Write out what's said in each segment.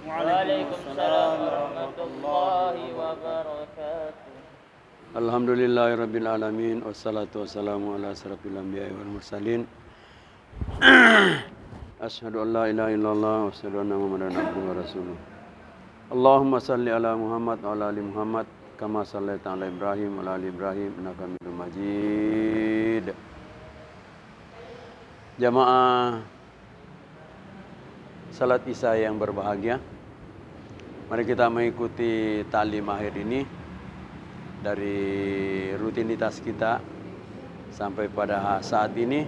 Waalaikumsalam warahmatullahi wabarakatuh. Alhamdulillahirabbil alamin wassalatu wassalamu ala asrofil anbiya'i wal mursalin. Asyhadu an la ilaha illallah wa asyhadu anna Muhammadan abduhu wa rasuluh. Allahumma salli ala Muhammad wa ala ali Muhammad kama shallaita ala Ibrahim wa ala ali Ibrahim innaka Hamidum Majid. Jamaah salat Isya yang berbahagia, mari kita mengikuti taklim akhir ini dari rutinitas kita sampai pada saat ini.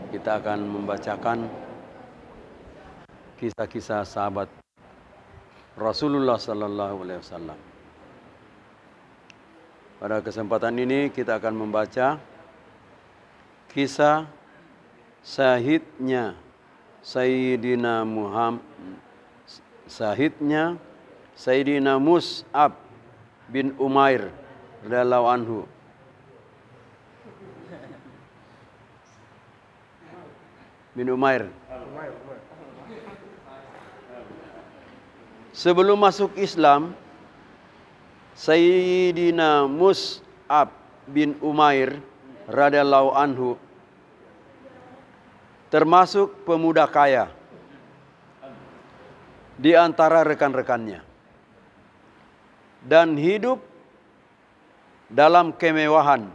Kita akan membacakan kisah-kisah sahabat Rasulullah sallallahu alaihi wasallam. Pada kesempatan ini kita akan membaca kisah syahidnya Sayyidina Mus'ab bin Umair radhiyallahu anhu. Bin Umair. Sebelum masuk Islam, Sayyidina Mus'ab bin Umair radhiyallahu anhu termasuk pemuda kaya di antara rekan-rekannya dan hidup dalam kemewahan.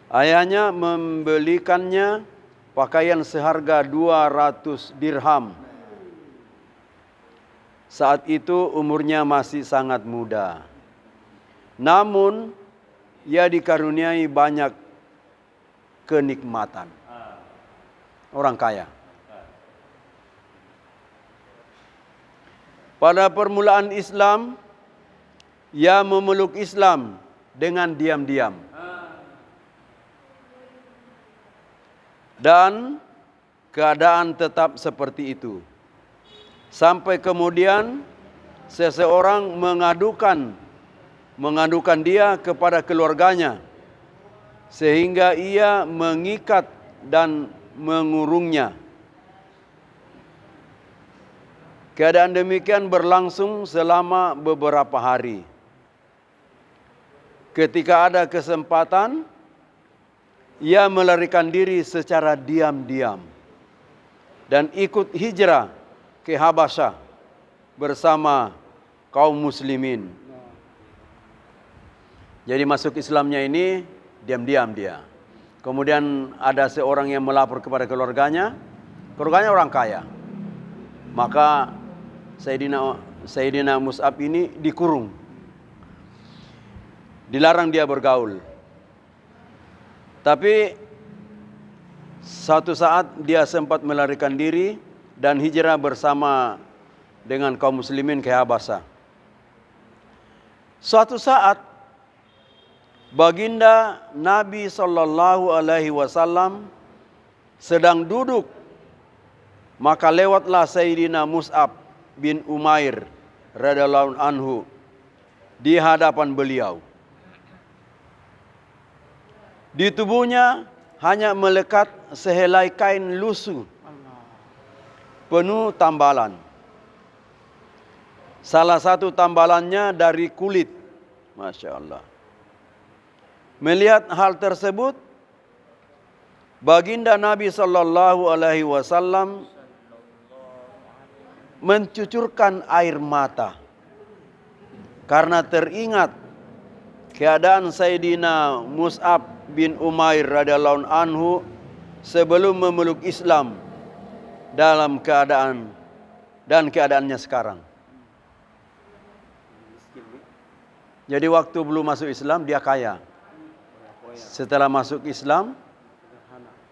Ayahnya membelikannya pakaian seharga 200 dirham. Saat itu umurnya masih sangat muda. Namun ia dikaruniai banyak kenikmatan. Orang kaya. Pada permulaan Islam, ia memeluk Islam dengan diam-diam. Dan keadaan tetap seperti itu. Sampai kemudian seseorang mengadukan dia kepada keluarganya. Sehingga ia mengikat dan mengurungnya. Keadaan demikian berlangsung selama beberapa hari. Ketika ada kesempatan, ia melarikan diri secara diam-diam dan ikut hijrah ke Habasyah bersama kaum muslimin. Jadi masuk Islamnya ini diam-diam dia. Kemudian ada seorang yang melapor kepada keluarganya orang kaya. Maka Sayyidina Mus'ab ini dikurung. Dilarang dia bergaul. Tapi suatu saat dia sempat melarikan diri dan hijrah bersama dengan kaum muslimin ke Habasyah. Suatu saat baginda Nabi sallallahu alaihi wasallam sedang duduk, maka lewatlah Sayyidina Mus'ab bin Umair radhiyallahu anhu di hadapan beliau. Di tubuhnya hanya melekat sehelai kain lusuh penuh tambalan. Salah satu tambalannya dari kulit. Masya Allah. Melihat hal tersebut, baginda Nabi sallallahu alaihi wasallam mencucurkan air mata karena teringat keadaan Sayyidina Mus'ab bin Umair radhiyallahu anhu sebelum memeluk Islam dalam keadaannya sekarang. Jadi waktu belum masuk Islam dia kaya. Setelah masuk Islam,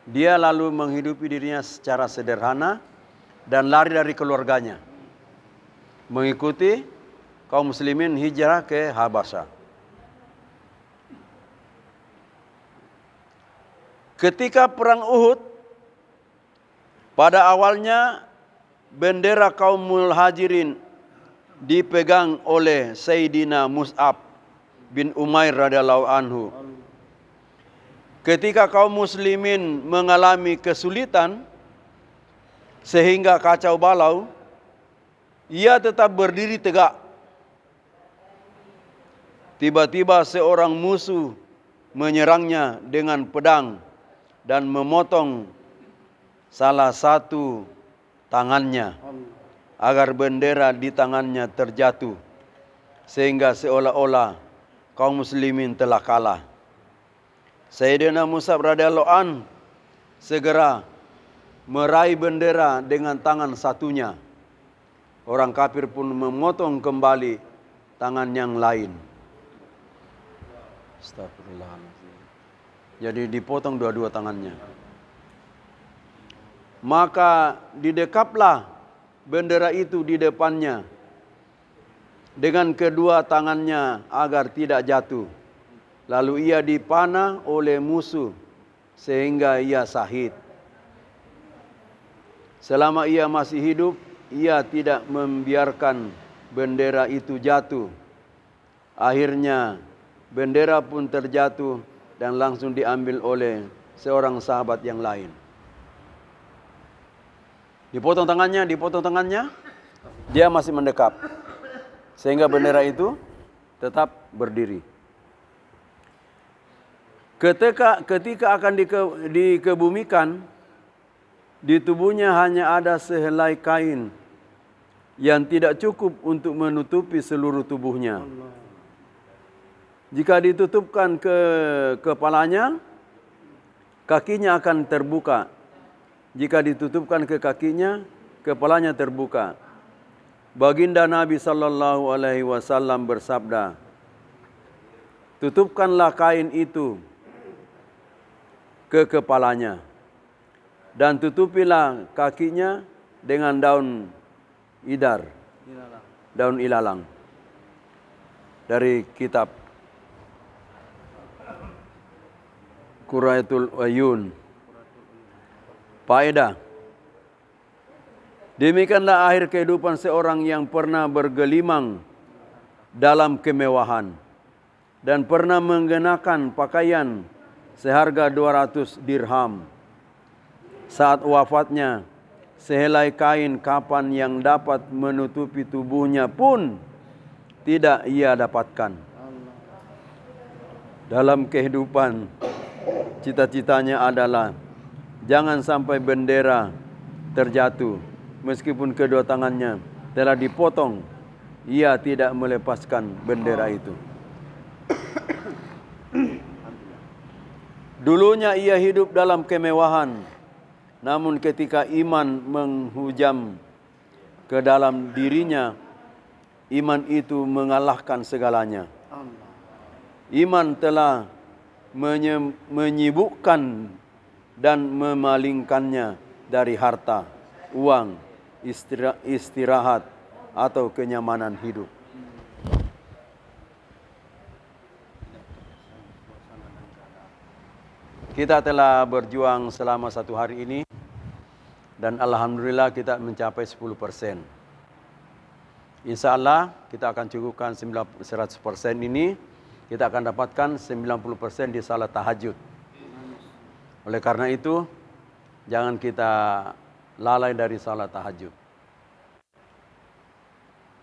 dia lalu menghidupi dirinya secara sederhana dan lari dari keluarganya. Mengikuti kaum muslimin hijrah ke Habasyah. Ketika perang Uhud, pada awalnya bendera kaum Muhajirin dipegang oleh Sayyidina Mus'ab bin Umair radhiyallahu anhu. Ketika kaum muslimin mengalami kesulitan, sehingga kacau balau, ia tetap berdiri tegak. Tiba-tiba seorang musuh menyerangnya dengan pedang dan memotong salah satu tangannya agar bendera di tangannya terjatuh, sehingga seolah-olah kaum muslimin telah kalah. Sayyidina Mus'ab radhiyallahu an segera meraih bendera dengan tangan satunya. Orang kafir pun memotong kembali tangan yang lain. Astagfirullahaladzim. Jadi dipotong dua-dua tangannya. Maka didekaplah bendera itu di depannya dengan kedua tangannya agar tidak jatuh. Lalu ia dipanah oleh musuh sehingga ia syahid. Selama ia masih hidup, ia tidak membiarkan bendera itu jatuh. Akhirnya bendera pun terjatuh dan langsung diambil oleh seorang sahabat yang lain. Dipotong tangannya, dia masih mendekap. Sehingga bendera itu tetap berdiri. Ketika akan dikebumikan, di tubuhnya hanya ada sehelai kain yang tidak cukup untuk menutupi seluruh tubuhnya. Jika ditutupkan ke kepalanya, kakinya akan terbuka. Jika ditutupkan ke kakinya, kepalanya terbuka. Baginda Nabi sallallahu alaihi wasallam bersabda, "Tutupkanlah kain itu ke kepalanya dan tutupilah kakinya dengan daun idar, daun ilalang." Dari kitab Qurratul Ayun. Faedah. Demikianlah akhir kehidupan seorang yang pernah bergelimang dalam kemewahan dan pernah mengenakan pakaian seharga 200 dirham. Saat wafatnya, sehelai kain kapan yang dapat menutupi tubuhnya pun tidak ia dapatkan. Dalam kehidupan, cita-citanya adalah jangan sampai bendera terjatuh. Meskipun kedua tangannya telah dipotong, ia tidak melepaskan bendera itu. Dulunya ia hidup dalam kemewahan, namun ketika iman menghujam ke dalam dirinya, iman itu mengalahkan segalanya. Iman telah menyibukkan dan memalingkannya dari harta, uang, istirahat, atau kenyamanan hidup. Kita telah berjuang selama 1 hari ini dan alhamdulillah kita mencapai 10%. Insya Allah kita akan cukupkan 100% ini, kita akan dapatkan 90% di salat tahajud. Oleh karena itu, jangan kita lalai dari salat tahajud.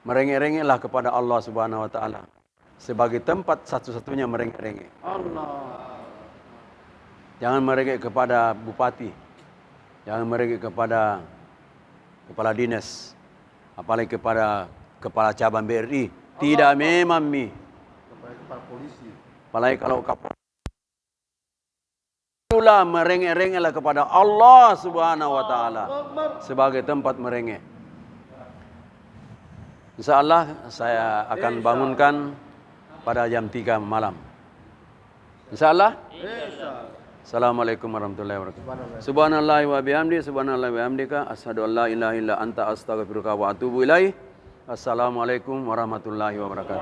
Merengek-rengeklah kepada Allah Subhanahu wa taala sebagai tempat satu-satunya merengek-rengek. Jangan merengek kepada bupati. Jangan merengek kepada kepala dinas, apalagi kepada kepala cabang BRI. Tidak memang kepala polisi. Apalagi kalau kapolri. Itulah merengek-rengeklah kepada Allah Subhanahu wa taala sebagai tempat merengek. Insyaallah saya akan bangunkan pada jam 3 malam. Insyaallah. Assalamualaikum warahmatullahi wabarakatuh. Subhanallahi wa bihamdi, subhanallahi wa bihamdika, asyhadu an la ilaha illa anta, astaghfiruka wa atubu ilaih. Assalamualaikum warahmatullahi wabarakatuh.